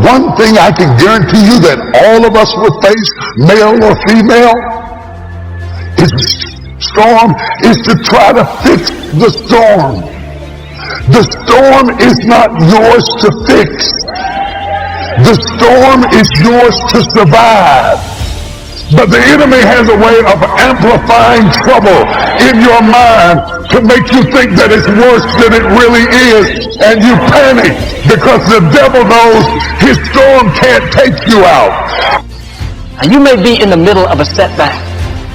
one thing I can guarantee you that all of us will face, male or female, is storm, is to try to fix the storm. The storm is not yours to fix. The storm is yours to survive. But the enemy has a way of amplifying trouble in your mind to make you think that it's worse than it really is. And you panic because the devil knows his storm can't take you out. Now, you may be in the middle of a setback,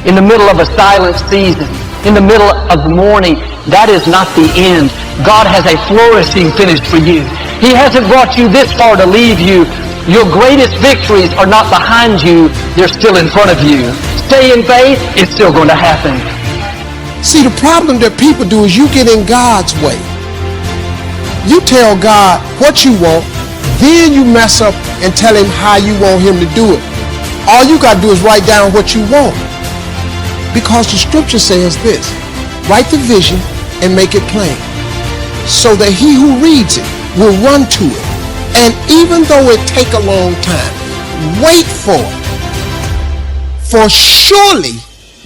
in the middle of a silent season, in the middle of the morning. That is not the end. God has a flourishing finish for you. He hasn't brought you this far to leave you. Your greatest victories are not behind you, they're still in front of you. Stay in faith, it's still going to happen. See, the problem that people do is you get in God's way. You tell God what you want, then you mess up and tell him how you want him to do it. All you got to do is write down what you want. Because the scripture says this, write the vision and make it plain, so that he who reads it will run to it. And even though it take a long time, wait for it. For surely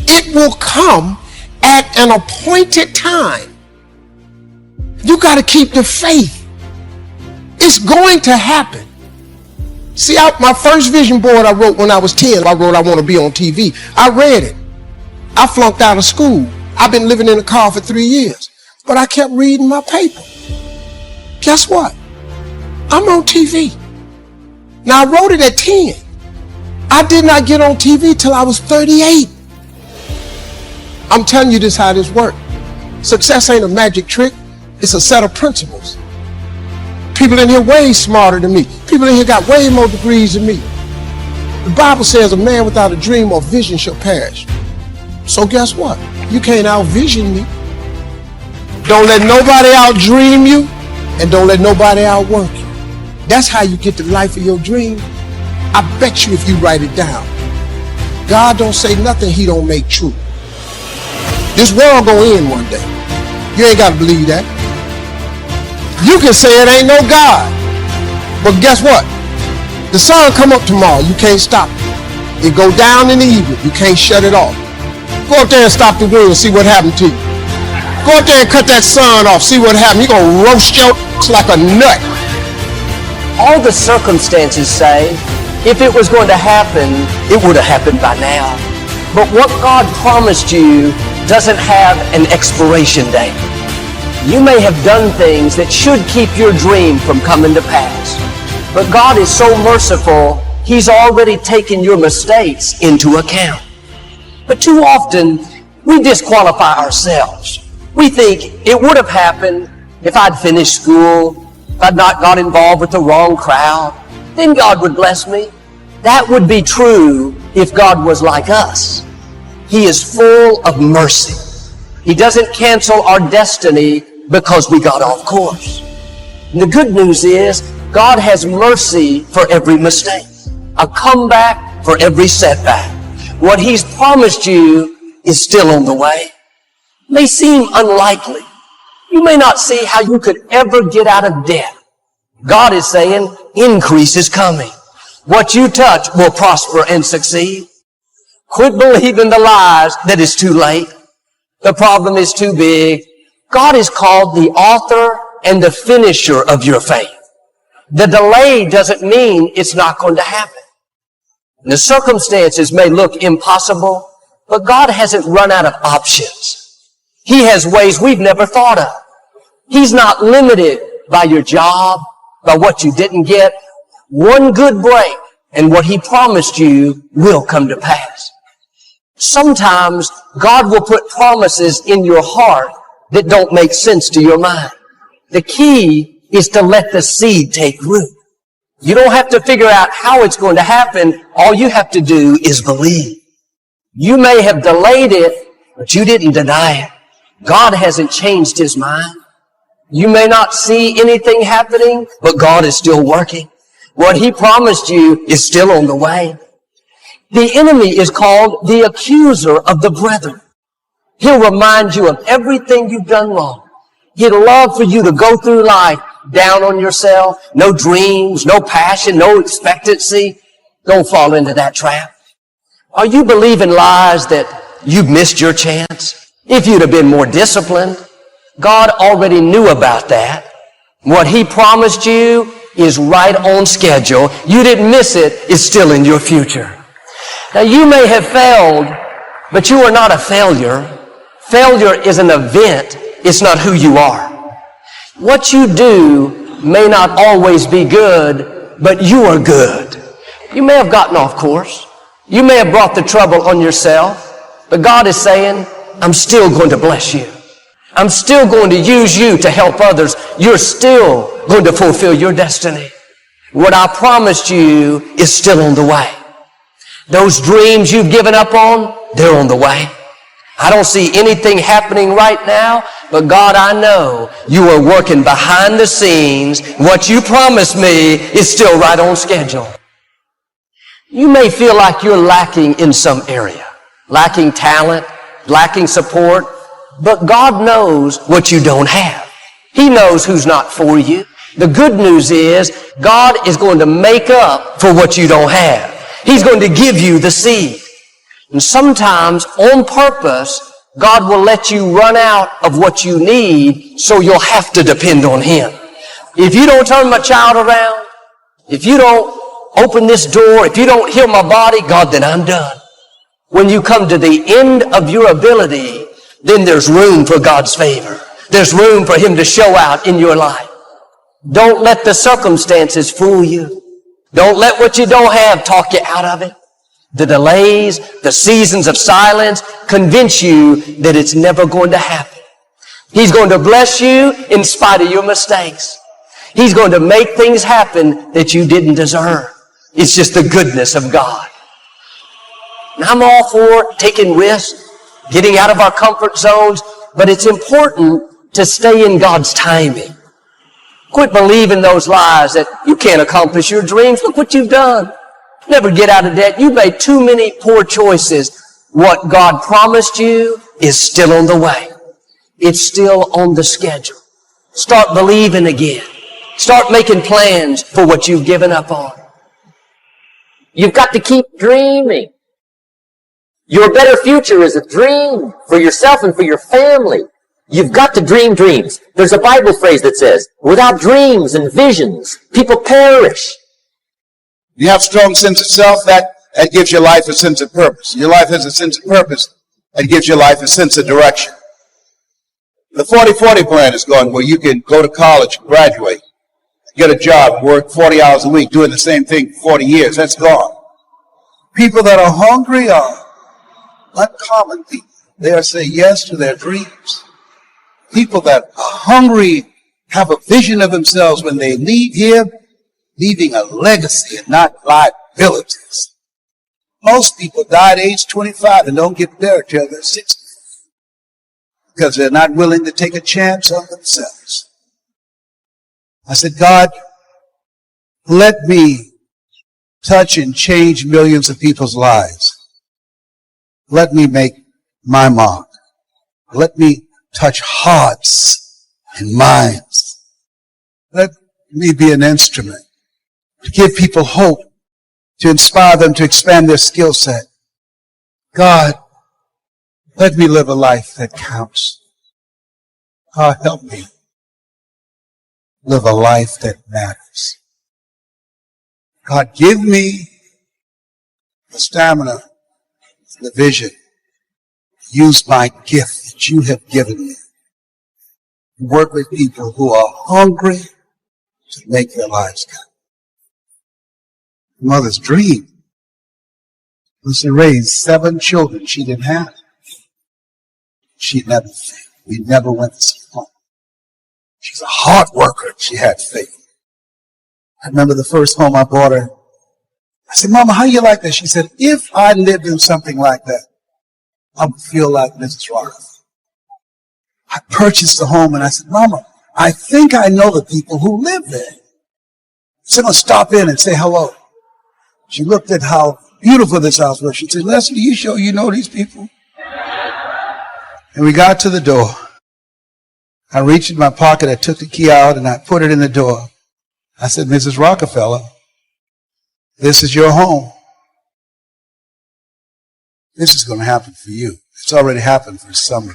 it will come at an appointed time. You got to keep the faith. It's going to happen. See, my first vision board I wrote when I was 10, I wrote I want to be on TV. I read it. I flunked out of school. I've been living in a car for 3 years, but I kept reading my paper. Guess what? I'm on TV. Now, I wrote it at 10. I did not get on TV till I was 38. I'm telling you this how this works. Success ain't a magic trick. It's a set of principles. People in here way smarter than me. People in here got way more degrees than me. The Bible says a man without a dream or vision shall perish. So guess what? You can't out-vision me. Don't let nobody out-dream you, and don't let nobody outwork you. That's how you get the life of your dream. I bet you if you write it down. God don't say nothing he don't make true. This world gonna end one day. You ain't gotta believe that. You can say it ain't no God. But guess what? The sun come up tomorrow, you can't stop it. It go down in the evening, you can't shut it off. Go up there and stop the wind and see what happened to you. Go up there and cut that sun off, see what happened. You're gonna roast your like a nut. All the circumstances say, if it was going to happen, it would have happened by now. But what God promised you doesn't have an expiration date. You may have done things that should keep your dream from coming to pass. But God is so merciful, he's already taken your mistakes into account. But too often, we disqualify ourselves. We think it would have happened if I'd finished school, if I'd not got involved with the wrong crowd, then God would bless me. That would be true if God was like us. He is full of mercy. He doesn't cancel our destiny because we got off course. And the good news is God has mercy for every mistake, a comeback for every setback. What he's promised you is still on the way. It may seem unlikely. You may not see how you could ever get out of debt. God is saying increase is coming. What you touch will prosper and succeed. Quit believing the lies that it's too late. The problem is too big. God is called the author and the finisher of your faith. The delay doesn't mean it's not going to happen. The circumstances may look impossible, but God hasn't run out of options. He has ways we've never thought of. He's not limited by your job, by what you didn't get. One good break, and what he promised you will come to pass. Sometimes God will put promises in your heart that don't make sense to your mind. The key is to let the seed take root. You don't have to figure out how it's going to happen. All you have to do is believe. You may have delayed it, but you didn't deny it. God hasn't changed his mind. You may not see anything happening, but God is still working. What he promised you is still on the way. The enemy is called the accuser of the brethren. He'll remind you of everything you've done wrong. He'd love for you to go through life down on yourself, no dreams, no passion, no expectancy. Don't fall into that trap. Are you believing lies that you've missed your chance? If you'd have been more disciplined, God already knew about that. What He promised you is right on schedule. You didn't miss it. It's still in your future. Now, you may have failed, but you are not a failure. Failure is an event. It's not who you are. What you do may not always be good, but you are good. You may have gotten off course. You may have brought the trouble on yourself, but God is saying, I'm still going to bless you. I'm still going to use you to help others. You're still going to fulfill your destiny. What I promised you is still on the way. Those dreams you've given up on, they're on the way. I don't see anything happening right now, but God, I know you are working behind the scenes. What you promised me is still right on schedule. You may feel like you're lacking in some area, lacking talent, lacking support, but God knows what you don't have. He knows who's not for you. The good news is God is going to make up for what you don't have. He's going to give you the seed. And sometimes, on purpose, God will let you run out of what you need, so you'll have to depend on Him. If you don't turn my child around, if you don't open this door, if you don't heal my body, God, then I'm done. When you come to the end of your ability, then there's room for God's favor. There's room for Him to show out in your life. Don't let the circumstances fool you. Don't let what you don't have talk you out of it. The delays, the seasons of silence convince you that it's never going to happen. He's going to bless you in spite of your mistakes. He's going to make things happen that you didn't deserve. It's just the goodness of God. And I'm all for taking risks, getting out of our comfort zones, but it's important to stay in God's timing. Quit believing those lies that you can't accomplish your dreams. Look what you've done. Never get out of debt. You've made too many poor choices. What God promised you is still on the way. It's still on the schedule. Start believing again. Start making plans for what you've given up on. You've got to keep dreaming. Your better future is a dream for yourself and for your family. You've got to dream dreams. There's a Bible phrase that says, without dreams and visions, people perish. You have a strong sense of self, that gives your life a sense of purpose. Your life has a sense of purpose, that gives your life a sense of direction. The 40-40 plan is going where you can go to college, graduate, get a job, work 40 hours a week, doing the same thing for 40 years. That's gone. People that are hungry are uncommon people. They are saying yes to their dreams. People that are hungry have a vision of themselves when they leave here, leaving a legacy and not liabilities. Most people die at age 25 and don't get buried till they're 60 because they're not willing to take a chance on themselves. I said, God, let me touch and change millions of people's lives. Let me make my mark. Let me touch hearts and minds. Let me be an instrument to give people hope, to inspire them to expand their skill set. God, let me live a life that counts. God, help me live a life that matters. God, give me the stamina, the vision. Use my gift that you have given me. Work with people who are hungry to make their lives count. Mother's dream was to raise 7 children she didn't have. She never failed. We never went to see home. She's a hard worker. She had faith. I remember the first home I bought her. I said, Mama, how you like that? She said, if I lived in something like that, I would feel like Mrs. Roth. I purchased the home and I said, Mama, I think I know the people who live there. So I'm going to stop in and say hello. She looked at how beautiful this house was. She said, Leslie, you sure you know these people? And we got to the door. I reached in my pocket, I took the key out, and I put it in the door. I said, Mrs. Rockefeller, this is your home. This is going to happen for you. It's already happened for some of you.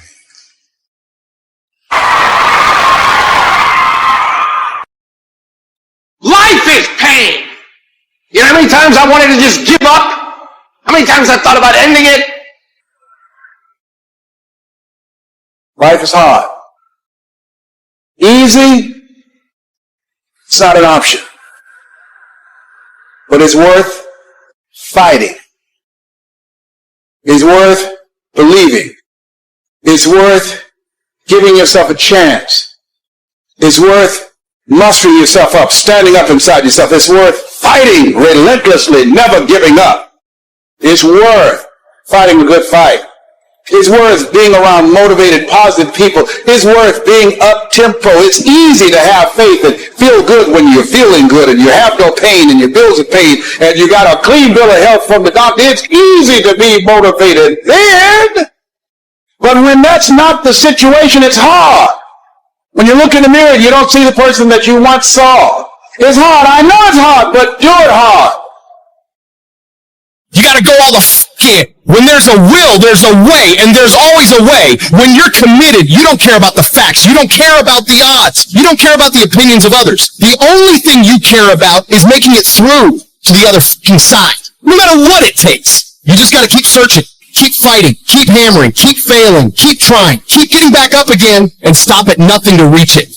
Life is pain. You know how many times I wanted to just give up? How many times I thought about ending it? Life is hard. Easy, it's not an option. But it's worth fighting. It's worth believing. It's worth giving yourself a chance. It's worth mustering yourself up, standing up inside yourself. It's worth fighting relentlessly, never giving up. It's worth fighting a good fight. It's worth being around motivated, positive people. It's worth being up-tempo. It's easy to have faith and feel good when you're feeling good and you have no pain and your bills are paid and you got a clean bill of health from the doctor. It's easy to be motivated then. But when that's not the situation, it's hard. When you look in the mirror, you don't see the person that you once saw. It's hard. I know it's hard, but do it hard. You gotta go all the in. When there's a will, there's a way, and there's always a way. When you're committed, you don't care about the facts. You don't care about the odds. You don't care about the opinions of others. The only thing you care about is making it through to the other side. No matter what it takes. You just gotta keep searching, keep fighting, keep hammering, keep failing, keep trying, keep getting back up again, and stop at nothing to reach it.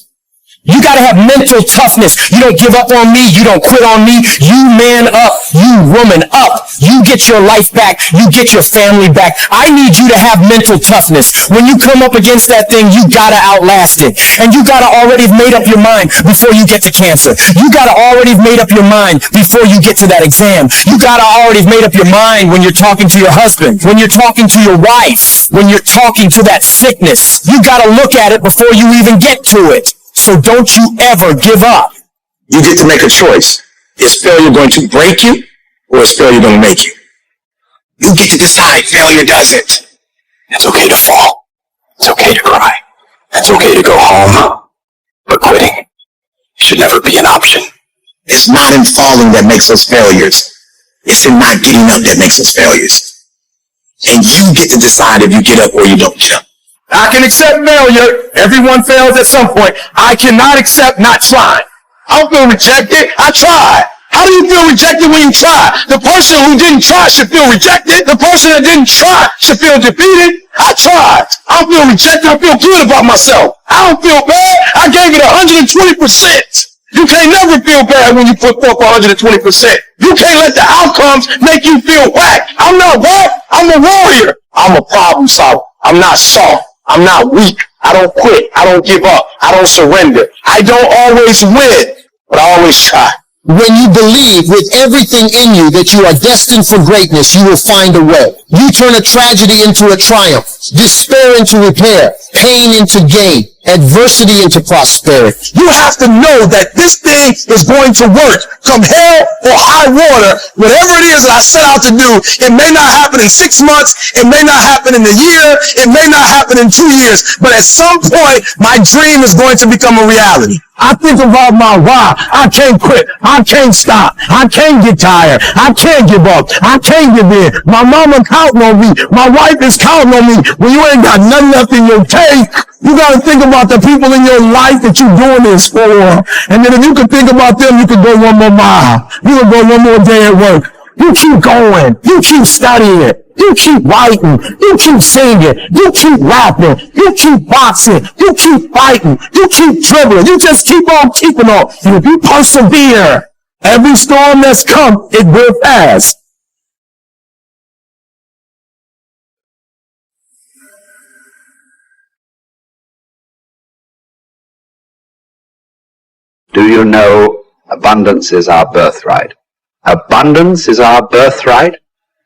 You gotta have mental toughness. You don't give up on me. You don't quit on me. You man up. You woman up. You get your life back. You get your family back. I need you to have mental toughness. When you come up against that thing, you gotta outlast it. And you gotta already have made up your mind before you get to cancer. You gotta already have made up your mind before you get to that exam. You gotta already have made up your mind when you're talking to your husband, when you're talking to your wife, when you're talking to that sickness. You gotta look at it before you even get to it. So don't you ever give up. You get to make a choice. Is failure going to break you, or is failure going to make you? You get to decide. Failure doesn't. It's okay to fall. It's okay to cry. It's okay to go home. But quitting should never be an option. It's not in falling that makes us failures. It's in not getting up that makes us failures. And you get to decide if you get up or you don't get up. I can accept failure. Everyone fails at some point. I cannot accept not trying. I don't feel rejected. I tried. How do you feel rejected when you try? The person who didn't try should feel rejected. The person that didn't try should feel defeated. I tried. I don't feel rejected. I feel good about myself. I don't feel bad. I gave it 120%. You can't never feel bad when you put forth 120%. You can't let the outcomes make you feel whack. I'm not whack. I'm a warrior. I'm a problem solver. I'm not soft. I'm not weak. I don't quit. I don't give up. I don't surrender. I don't always win, but I always try. When you believe with everything in you that you are destined for greatness, you will find a way. You turn a tragedy into a triumph, despair into repair, pain into gain, adversity into prosperity. You have to know that this thing is going to work. Come hell or high water, whatever it is that I set out to do, it may not happen in 6 months, it may not happen in a year, it may not happen in 2 years, but at some point, my dream is going to become a reality. I think about my why. I can't quit. I can't stop. I can't get tired. I can't give up. I can't give in. My mama counting on me. My wife is counting on me. When you ain't got nothing left in your tank, you got to think about the people in your life that you're doing this for. And then if you can think about them, you can go one more mile. You can go one more day at work. You keep going. You keep studying. You keep writing, you keep singing, you keep rapping, you keep boxing, you keep fighting, you keep dribbling, you just keep on keeping on. And if you persevere, every storm that's come, it will pass. Do you know abundance is our birthright? Abundance is our birthright.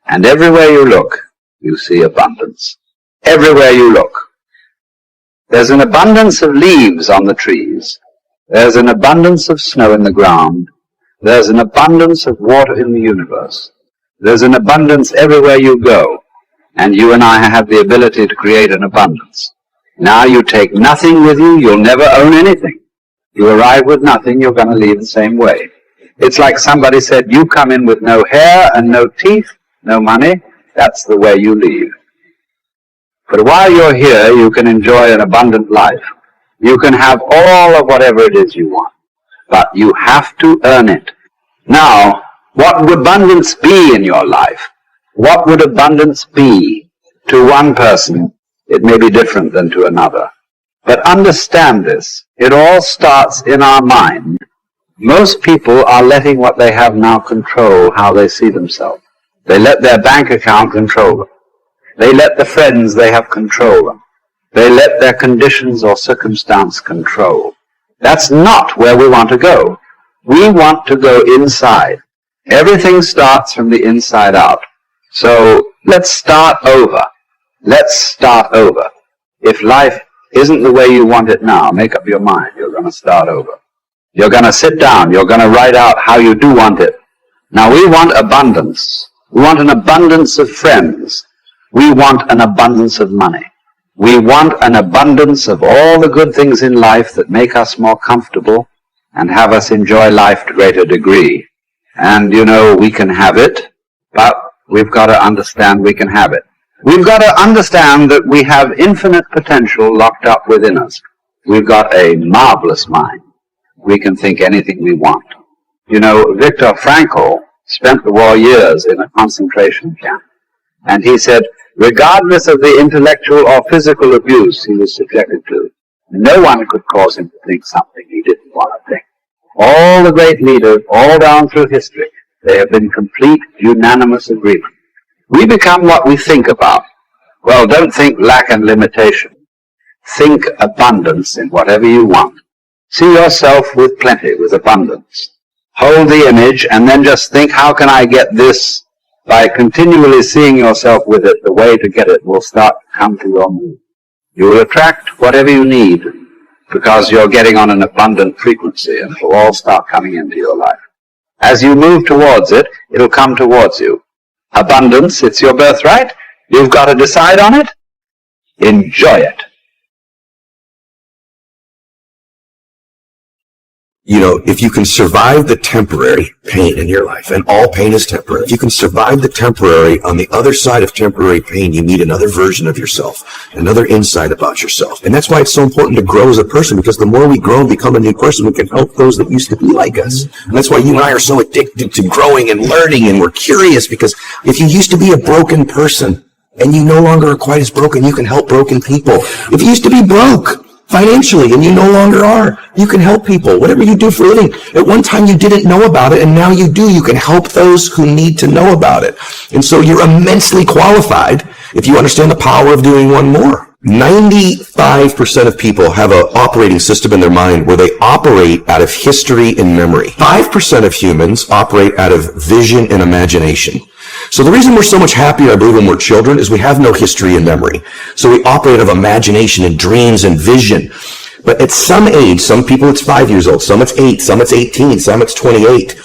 And everywhere you look, you see abundance. Everywhere you look. There's an abundance of leaves on the trees. There's an abundance of snow in the ground. There's an abundance of water in the universe. There's an abundance everywhere you go. And you and I have the ability to create an abundance. Now you take nothing with you, you'll never own anything. You arrive with nothing, you're going to leave the same way. It's like somebody said, you come in with no hair and no teeth, no money, that's the way you leave. But while you're here, you can enjoy an abundant life. You can have all of whatever it is you want, but you have to earn it. Now, what would abundance be in your life? What would abundance be to one person? It may be different than to another. But understand this, it all starts in our mind. Most people are letting what they have now control how they see themselves. They let their bank account control them. They let the friends they have control them. They let their conditions or circumstance control. That's not where we want to go. We want to go inside. Everything starts from the inside out. So let's start over. Let's start over. If life isn't the way you want it now, make up your mind. You're going to start over. You're going to sit down. You're going to write out how you do want it. Now, we want abundance. We want an abundance of friends. We want an abundance of money. We want an abundance of all the good things in life that make us more comfortable and have us enjoy life to a greater degree. And, you know, we can have it, but we've got to understand we can have it. We've got to understand that we have infinite potential locked up within us. We've got a marvelous mind. We can think anything we want. You know, Viktor Frankl spent the war years in a concentration camp. And he said, regardless of the intellectual or physical abuse he was subjected to, no one could cause him to think something he didn't want to think. All the great leaders, all down through history, they have been complete, unanimous agreement. We become what we think about. Well, don't think lack and limitation. Think abundance in whatever you want. See yourself with plenty, with abundance. Hold the image and then just think, how can I get this? By continually seeing yourself with it, the way to get it will start to come to your mood. You will attract whatever you need because you're getting on an abundant frequency, and it will all start coming into your life. As you move towards it, it'll come towards you. Abundance, it's your birthright. You've got to decide on it. Enjoy it. You know, if you can survive the temporary pain in your life, and all pain is temporary, if you can survive the temporary, on the other side of temporary pain, you meet another version of yourself, another insight about yourself. And that's why it's so important to grow as a person, because the more we grow and become a new person, we can help those that used to be like us. And that's why you and I are so addicted to growing and learning, and we're curious, because if you used to be a broken person, and you no longer are quite as broken, you can help broken people. If you used to be broke financially, and you no longer are, you can help people. Whatever you do for a living, at one time you didn't know about it, and now you do. You can help those who need to know about it. And so you're immensely qualified if you understand the power of doing one more. 95% of people have an operating system in their mind where they operate out of history and memory. 5% of humans operate out of vision and imagination. So the reason we're so much happier, I believe, when we're children is we have no history and memory. So we operate out of imagination and dreams and vision. But at some age, some people it's 5 years old, some it's 8, some it's 18, some it's 28,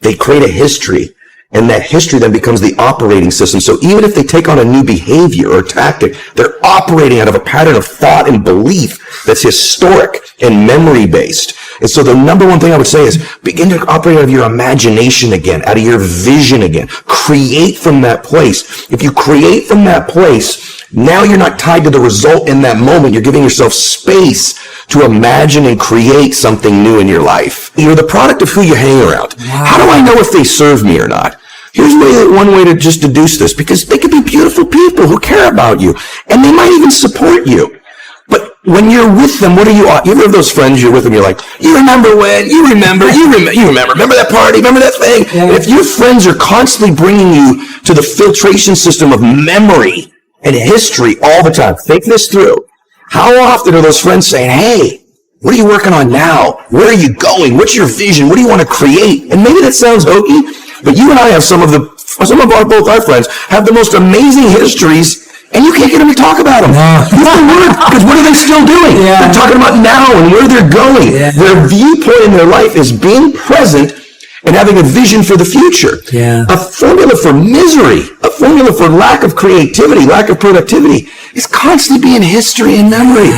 they create a history. And that history then becomes the operating system. So even if they take on a new behavior or tactic, they're operating out of a pattern of thought and belief that's historic and memory-based. And so the number one thing I would say is begin to operate out of your imagination again, out of your vision again. Create from that place. If you create from that place, now you're not tied to the result in that moment. You're giving yourself space to imagine and create something new in your life. You're the product of who you hang around. Wow. How do I know if they serve me or not? Here's one way to just deduce this, because they could be beautiful people who care about you, and they might even support you. But when you're with them, what are you ever have those friends you're with them, you're like, you remember remember that party, remember that thing? Yeah. And if your friends are constantly bringing you to the filtration system of memory and history all the time, think this through. How often are those friends saying, hey, what are you working on now? Where are you going? What's your vision? What do you want to create? And maybe that sounds hokey, but you and I have both our friends have the most amazing histories, and you can't get them to talk about them. Because what are they still doing? Yeah. They're talking about now and where they're going. Yeah. Their viewpoint in their life is being present and having a vision for the future. Yeah. A formula for misery, a formula for lack of creativity, lack of productivity is constantly being history and memory.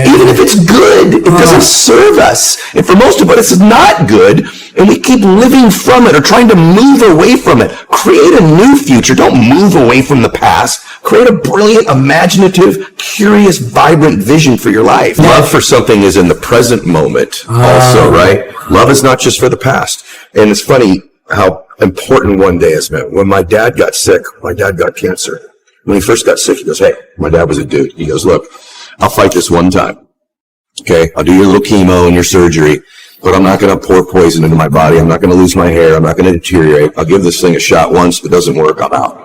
Even if it's good, it doesn't serve us. And for most of us, it's not good, and we keep living from it or trying to move away from it. Create a new future. Don't move away from the past. Create a brilliant, imaginative, curious, vibrant vision for your life. Love for something is in the present moment also, right? Love is not just for the past. And it's funny how important one day is meant. When my dad got sick, my dad got cancer. When he first got sick, he goes, hey, my dad was a dude. He goes, look, I'll fight this one time. Okay, I'll do your little chemo and your surgery, but I'm not going to pour poison into my body. I'm not going to lose my hair. I'm not going to deteriorate. I'll give this thing a shot once. If it doesn't work, I'm out.